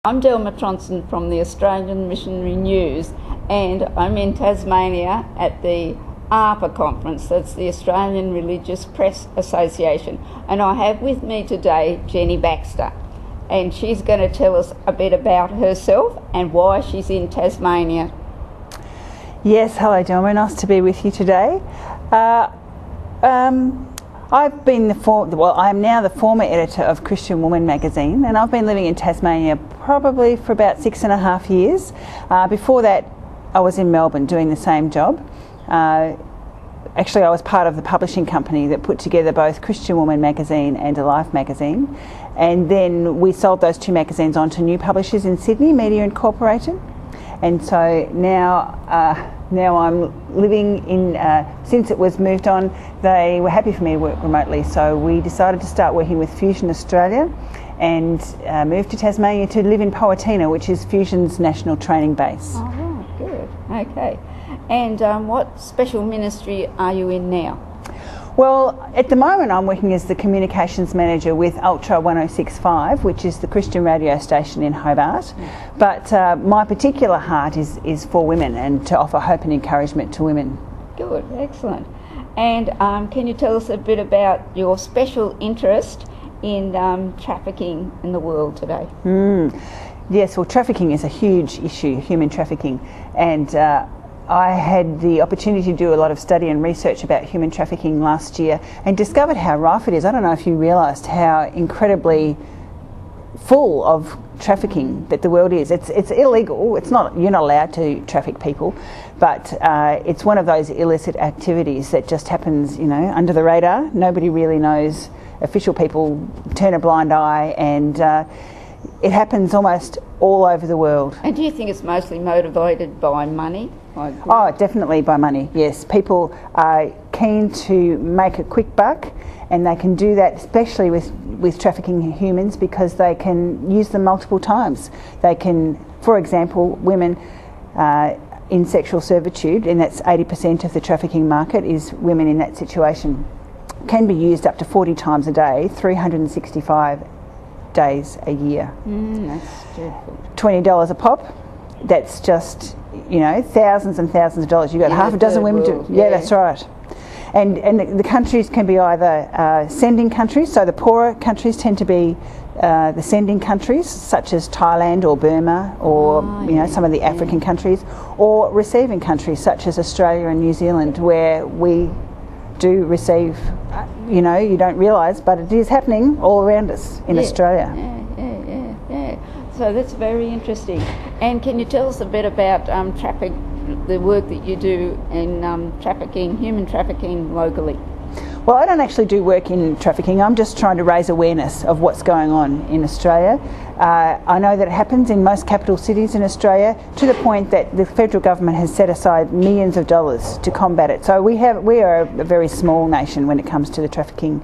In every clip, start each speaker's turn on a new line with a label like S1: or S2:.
S1: I'm Tronson from the Australian Missionary News, and I'm in Tasmania at the ARPA conference. That's the Australian Religious Press Association, and I have with me today Jenny Baxter, and she's going to tell us a bit about herself and why she's in Tasmania.
S2: Yes, hello Delma, nice to be with you today. I've been I am now the former editor of Christian Woman magazine, and I've been living in Tasmania probably for about 6.5 years. Before that, I was in Melbourne doing the same job. Actually, I was part of the publishing company that put together both Christian Woman magazine and A Life magazine, and then we sold those two magazines on to new publishers in Sydney, Media Incorporated. And so now I'm living in, since it was moved on, they were happy for me to work remotely, so we decided to start working with Fusion Australia and moved to Tasmania to live in Powatina, which is Fusion's national training base.
S1: Oh, right, good. Okay. And what special ministry are you in now?
S2: Well, at the moment I'm working as the communications manager with Ultra 1065, which is the Christian radio station in Hobart. But my particular heart is for women and to offer hope and encouragement to women. Good,
S1: excellent. And can you tell us a bit about your special interest in trafficking in the world today?
S2: Yes, well, trafficking is a huge issue, human trafficking, and I had the opportunity to do a lot of study and research about human trafficking last year and discovered how rife it is. I don't know if you realised how incredibly full of trafficking that the world is. It's illegal. It's not, you're not allowed to traffic people, but it's one of those illicit activities that just happens, under the radar. Nobody really knows. Official people turn a blind eye, and it happens almost all over the world.
S1: And do you think it's mostly motivated by money?
S2: Oh, definitely by money, yes. People are keen to make a quick buck, and they can do that especially with trafficking humans because they can use them multiple times. They can, for example, women in sexual servitude, and that's 80% of the trafficking market is women in that situation, can be used up to 40 times a day, 365 days a year.
S1: That's dreadful.
S2: $20 a pop. That's just, thousands and thousands of dollars. You've got half a dozen women do. Yeah, that's right. And the countries can be either sending countries, so the poorer countries tend to be the sending countries, such as Thailand or Burma or some of the African countries, or receiving countries such as Australia and New Zealand, where we do receive, you don't realise, but it is happening all around us in Australia.
S1: Yeah. So that's very interesting. And can you tell us a bit about the work that you do in human trafficking locally?
S2: Well, I don't actually do work in trafficking. I'm just trying to raise awareness of what's going on in Australia. I know that it happens in most capital cities in Australia, to the point that the federal government has set aside millions of dollars to combat it. So we are a very small nation when it comes to the trafficking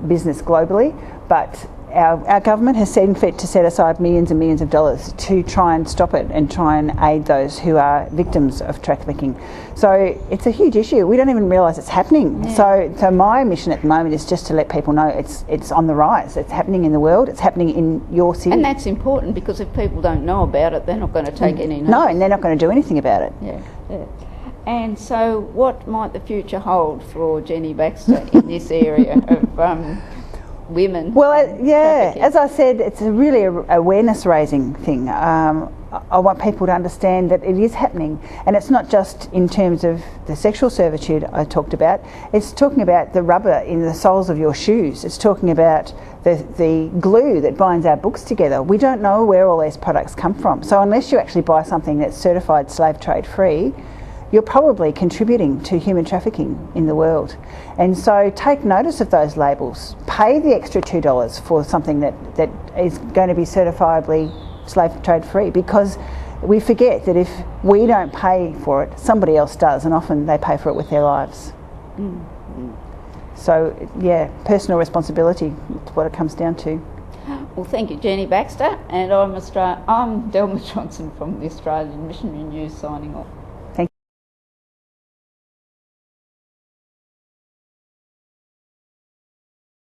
S2: business globally, but our government has seen fit to set aside millions and millions of dollars to try and stop it and try and aid those who are victims of trafficking. So it's a huge issue. We don't even realise it's happening. Yeah. So my mission at the moment is just to let people know it's on the rise. It's happening in the world. It's happening in your city.
S1: And that's important, because if people don't know about it, they're not going to take any notice.
S2: No, and they're not going to do anything about it.
S1: Yeah. And so what might the future hold for Jenny Baxter in this area of women?
S2: Well, as I said, it's really a awareness-raising thing. I want people to understand that it is happening, and it's not just in terms of the sexual servitude I talked about. It's talking about the rubber in the soles of your shoes. It's talking about the glue that binds our books together. We don't know where all these products come from. So unless you actually buy something that's certified slave trade free, you're probably contributing to human trafficking in the world. And so take notice of those labels. Pay the extra $2 for something that is going to be certifiably slave trade free, because we forget that if we don't pay for it, somebody else does, and often they pay for it with their lives. So personal responsibility is what it comes down to.
S1: Well, thank you, Jenny Baxter, and I'm Thelma Tronson from the Australian Missionary News signing off.